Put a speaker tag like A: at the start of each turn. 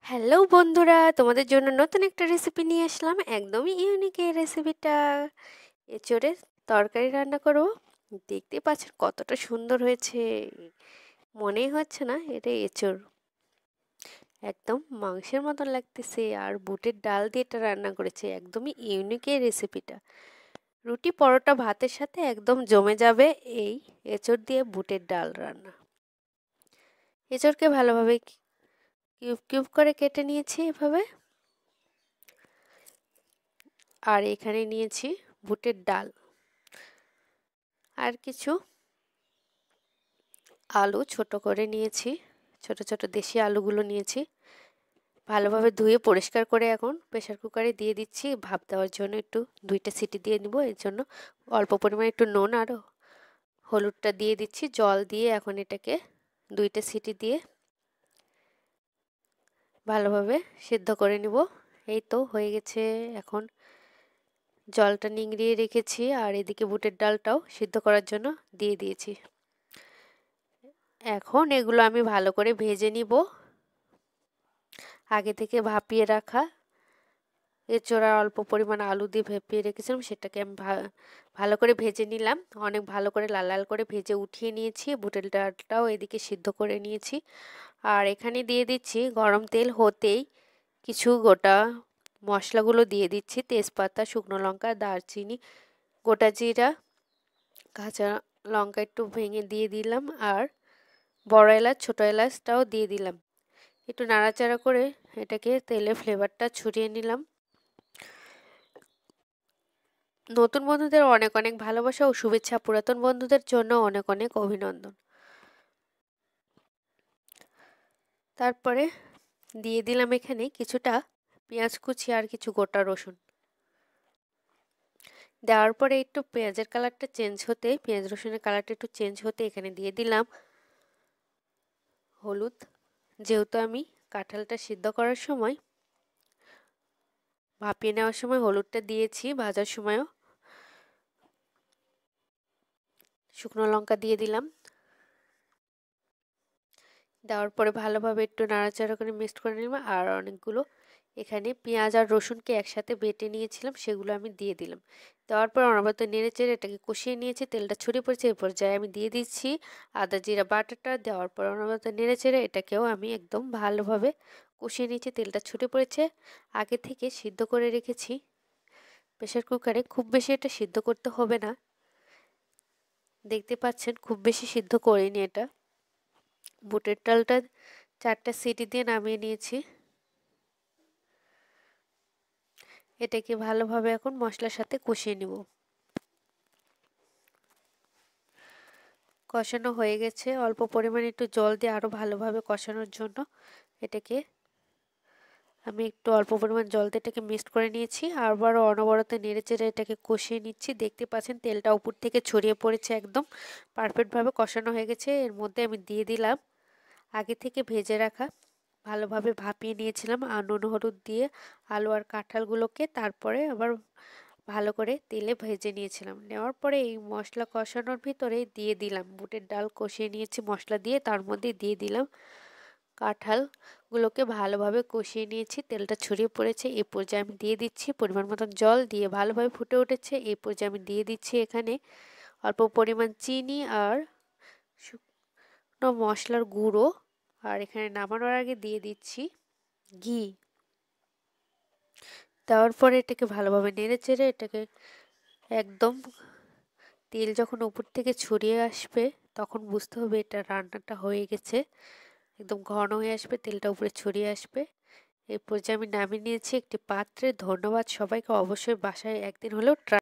A: Hello বন্ধুরা, তোমাদের জন্য নতুন একটা রেসিপি নিয়ে আসলাম। একদমই ইউনিক এই রেসিপিটা। এঁচোড়ের তরকারি রান্না করব। দেখতে পাচ্ছেন কতটা সুন্দর হয়েছে। মনেই হচ্ছে না এটা এঁচোড়। একদম মাংসের মতন লাগতেছে। আর বুটের ডাল দিয়ে এটা রান্না করেছে। একদমই ইউনিক এই রেসিপিটা। রুটি পরোটা ভাতের সাথে একদম জমে যাবে এই এঁচোড় দিয়ে বুটের ডাল রান্না। এঁচোড়কে ভালোভাবে কিউব কিউব করে কেটে নিয়েছি এভাবে। আর এখানে নিয়েছি বুটের ডাল, আর কিছু আলু ছোট করে নিয়েছি। ছোট ছোট দেশি আলুগুলো নিয়েছি। ভালোভাবে ধুয়ে পরিষ্কার করে এখন প্রেসার কুকারে দিয়ে দিচ্ছি ভাপ দেওয়ার জন্য। একটু 2টা সিটি দিয়ে নিব। এর জন্য অল্প পরিমাণে একটু নুন আর হলুদটা দিয়ে দিচ্ছি। জল দিয়ে এখন এটাকে 2টা সিটি দিয়ে ভালোভাবে সিদ্ধ করে নিব। এই তো হয়ে গেছে। এখন জলটা নিংড়িয়ে রেখেছি আর এদিকে বুটের ডালটাও সিদ্ধ করার জন্য দিয়ে দিয়েছি। এখন এগুলো আমি ভালো করে ভেজে নিব। আগে থেকে ভাপিয়ে রাখা এঁচোড়া অল্প পরিমাণ আলু দিয়ে ভাপিয়ে রেখেছিলাম, সেটাকে আমি ভালো করে ভেজে নিলাম। অনেক ভালো করে লাল লাল করে ভেজে উঠিয়ে নিয়েছি। বুটের ডালটাও এদিকে সিদ্ধ করে নিয়েছি। আর এখানে দিয়ে দিচ্ছি গরম তেল হতেই কিছু গোটা মশলাগুলো দিয়ে দিচ্ছি। তেজপাতা, শুকনো লঙ্কা, দারচিনি, গোটা জিরা, কাঁচা লঙ্কা একটু ভেঙে দিয়ে দিলাম। আর বড় এলাচ, ছোট এলাচটাও দিয়ে দিলাম। একটু নাড়াচাড়া করে এটাকে তেলে ফ্লেভারটা ছড়িয়ে নিলাম। নতুন বন্ধুদের অনেক অনেক ভালোবাসা ও শুভেচ্ছা। পুরাতন বন্ধুদের জন্য অনেক অনেক অভিনন্দন। তারপরে দিয়ে দিলাম এখানে কিছুটা পেঁয়াজ কুচি আর কিছু গোটা রসুন। দেওয়ার পরে একটু পেঁয়াজের কালারটা চেঞ্জ হতে, পেঁয়াজ রসুনের কালারটা একটু চেঞ্জ হতে এখানে দিয়ে দিলাম হলুদ। যেহেতু আমি কাঁঠালটা সিদ্ধ করার সময়, ভাপিয়ে নেওয়ার সময় হলুদটা দিয়েছি, ভাজার সময়ও শুকনো লঙ্কা দিয়ে দিলাম। দেওয়ার পরে ভালোভাবে একটু নাড়াচাড়া করে মিক্সড করে নিলাম। আর অনেকগুলো এখানে পেঁয়াজ আর রসুনকে একসাথে বেটে নিয়েছিলাম, সেগুলো আমি দিয়ে দিলাম। দেওয়ার পর অনবরত নেড়ে চেড়ে এটাকে কষিয়ে নিয়েছি। তেলটা ছড়িয়ে পড়েছে। এই পর্যায়ে আমি দিয়ে দিচ্ছি আদা জিরা বাটাটা। দেওয়ার পর অনবরত নেড়ে চেড়ে এটাকেও আমি একদম ভালোভাবে কষিয়ে নিয়েছি। তেলটা ছড়িয়ে পড়েছে। আগে থেকে সিদ্ধ করে রেখেছি প্রেসার কুকারে। খুব বেশি এটা সিদ্ধ করতে হবে না। দেখতে পাচ্ছেন খুব বেশি সিদ্ধ করিনি এটা। বুটের ডালটা 4টা সিটি দিয়ে নামিয়ে নিয়েছি। এটাকে ভালোভাবে এখন মশলার সাথে কষিয়ে নিব। কষানো হয়ে গেছে। অল্প পরিমাণে একটু জল দিয়ে আরও ভালোভাবে কষানোর জন্য এটাকে আমি একটু অল্প পরিমাণ জল দিয়ে এটাকে মিক্সড করে নিয়েছি। আবারও অনবরত নেড়ে চেড়ে এটাকে কষিয়ে নিচ্ছি। দেখতে পাচ্ছেন তেলটা উপর থেকে ছড়িয়ে পড়েছে। একদম পারফেক্টভাবে কষানো হয়ে গেছে। এর মধ্যে আমি দিয়ে দিলাম আগে থেকে ভেজে রাখা, ভালোভাবে ভাপিয়ে নিয়েছিলাম আর নুন হলুদ দিয়ে আলু আর কাঁঠালগুলোকে। তারপরে আবার ভালো করে তেলে ভেজে নিয়েছিলাম। নেওয়ার পরে এই মশলা কষানোর ভিতরে দিয়ে দিলাম বুটের ডাল কষিয়ে নিয়েছি মশলা দিয়ে। তার মধ্যে দিয়ে দিলাম কাঁঠালগুলোকে ভালোভাবে কষিয়ে নিয়েছি। তেলটা ছড়িয়ে পড়েছে। এই পর্যায়ে আমি দিয়ে দিচ্ছি পরিমাণ মতন জল। দিয়ে ভালোভাবে ফুটে উঠেছে। এই পর্যায়ে আমি দিয়ে দিচ্ছি এখানে অল্প পরিমাণ চিনি আর শুকনো মশলার গুঁড়ো। আর এখানে নামানোর আগে দিয়ে দিচ্ছি ঘি। দেওয়ার পরে এটাকে ভালোভাবে নেড়ে চেড়ে এটাকে একদম তেল যখন উপর থেকে ছড়িয়ে আসবে তখন বুঝতে হবে এটা রান্নাটা হয়ে গেছে। একদম ঘন হয়ে আসবে, তেলটা উপরে ছড়িয়ে আসবে। এই পর্যায়ে আমি নামিয়ে নিয়েছি একটি পাত্রে। ধন্যবাদ সবাইকে। অবশ্যই বাসায় একদিন হলেও ট্রাই